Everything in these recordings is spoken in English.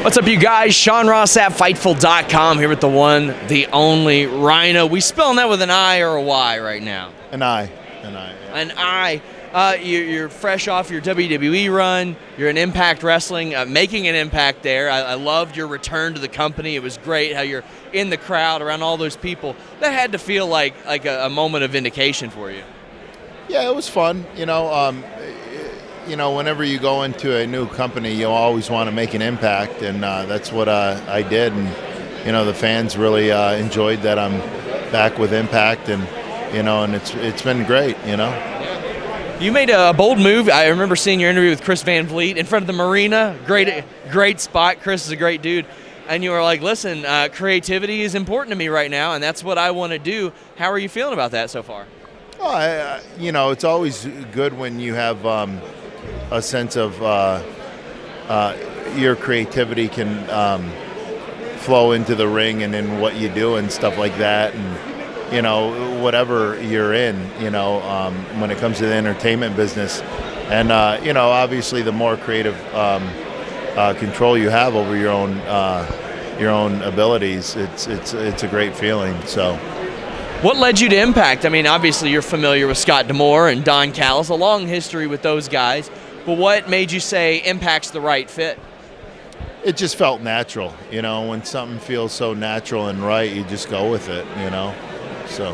What's up, you guys? Sean Ross at Fightful.com here with the one, the only Rhino. We spelling that with an I or a Y right now? An I. Yeah. An I. You're fresh off your WWE run. You're in Impact Wrestling, making an impact there. I loved your return to the company. It was great how you're in the crowd around all those people. That had to feel like a moment of vindication for you. Yeah, it was fun. Whenever you go into a new company, you always want to make an impact, and that's what I did. And the fans really enjoyed that I'm back with Impact, and it's been great. You made a bold move. I remember seeing your interview with Chris Van Vliet in front of the marina. Great spot. Chris is a great dude. And you were like, listen, creativity is important to me right now, and that's what I want to do. How are you feeling about that so far? Oh, it's always good when you have a sense of your creativity can flow into the ring and in what you do and stuff like that. And whatever you're in, when it comes to the entertainment business. And, obviously the more creative control you have over your own abilities, it's a great feeling. So, what led you to Impact? I mean, obviously you're familiar with Scott D'Amore and Don Callis, a long history with those guys. But what made you say Impact's the right fit? It just felt natural. When something feels so natural and right, you just go with it, So.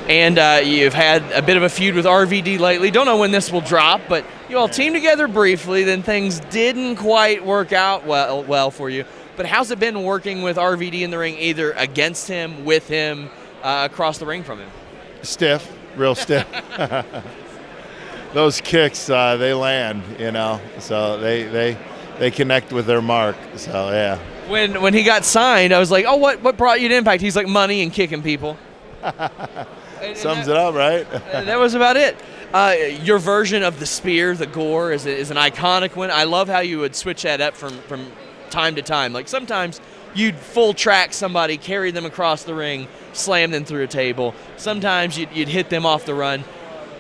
And you've had a bit of a feud with RVD lately. Don't know when this will drop, but you all teamed together briefly, then things didn't quite work out well for you. But how's it been working with RVD in the ring, either against him, with him, across the ring from him? Stiff, real stiff. Those kicks, they land, so they connect with their mark. So yeah. When he got signed, I was like, oh, what brought you to Impact? He's like, money and kicking people. Sums it up, right? That was about it. Your version of the spear, the Gore, is an iconic one. I love how you would switch that up from time to time. Like sometimes you'd full track somebody, carry them across the ring, slam them through a table. Sometimes you'd hit them off the run.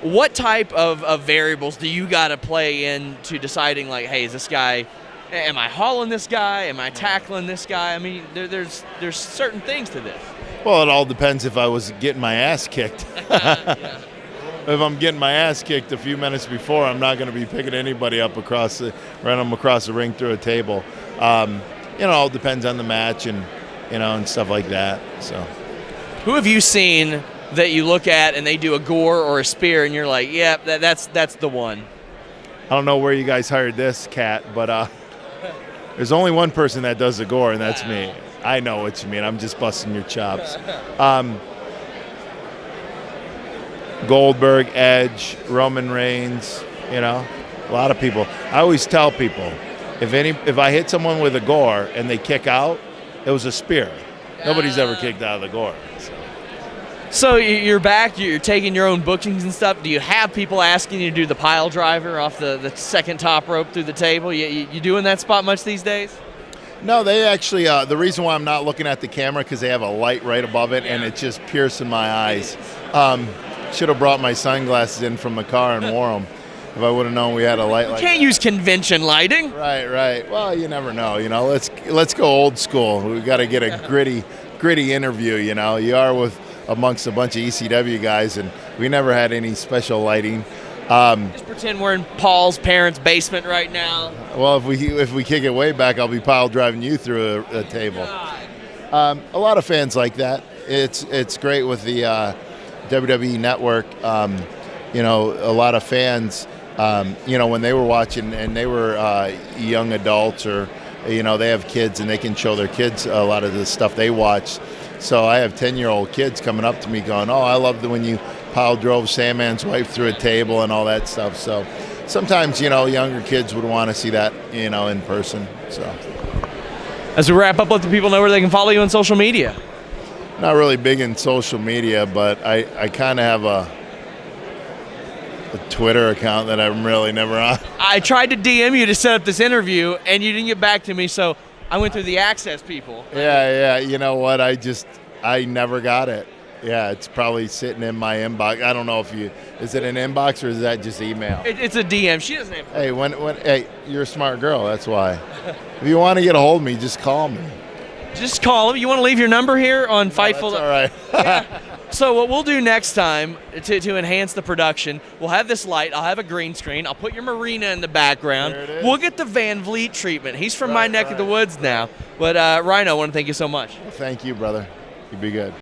What type of variables do you got to play into deciding, like, hey, is this guy, am I hauling this guy? Am I tackling this guy? I mean, there's certain things to this. Well, it all depends if I was getting my ass kicked. Yeah. If I'm getting my ass kicked a few minutes before, I'm not going to be picking anybody up running them across the ring through a table. It all depends on the match and stuff like that. So, who have you seen that you look at and they do a Gore or a spear and you're like, yeah, that's the one? I don't know where you guys hired this cat, but there's only one person that does the Gore, and that's me. I know what you mean. I'm just busting your chops. Goldberg, Edge, Roman Reigns, a lot of people. I always tell people, if I hit someone with a Gore and they kick out, it was a spear. Nobody's ever kicked out of the Gore. So you're back, you're taking your own bookings and stuff. Do you have people asking you to do the Piledriver off the second top rope through the table? You doing that spot much these days? No, they actually, the reason why I'm not looking at the camera, because they have a light right above it, and it's just piercing my eyes. Should have brought my sunglasses in from the car and wore them if I would have known we had a light like that. You can't use convention lighting. Right. Well, you never know. Let's go old school. We got to get a gritty interview. You are amongst a bunch of ECW guys, and we never had any special lighting. Just pretend we're in Paul's parents' basement right now. Well, if we kick it way back, I'll be pile driving you through a table. A lot of fans like that. It's great with the WWE Network. A lot of fans, when they were watching and they were young adults or, they have kids and they can show their kids a lot of the stuff they watch. So I have 10-year-old kids coming up to me going, oh, I love when you pile drove Sandman's wife through a table and all that stuff. So sometimes, younger kids would want to see that, in person. So as we wrap up, let the people know where they can follow you on social media. Not really big in social media, but I kind of have a Twitter account that I'm really never on. I tried to DM you to set up this interview, and you didn't get back to me, so I went through the access people. Yeah. You know what? I never got it. Yeah, it's probably sitting in my inbox. I don't know if is it an inbox or is that just email? It's a DM. She doesn't have. Hey, hey, you're a smart girl. That's why. If you want to get a hold of me, just call me. Just call him. You want to leave your number here on Fightful? That's all right. So what we'll do next time to enhance the production, we'll have this light. I'll have a green screen. I'll put your marina in the background. There it is. We'll get the Van Vliet treatment. He's from my neck of the woods now. But Rhino, I want to thank you so much. Thank you, brother. You be good.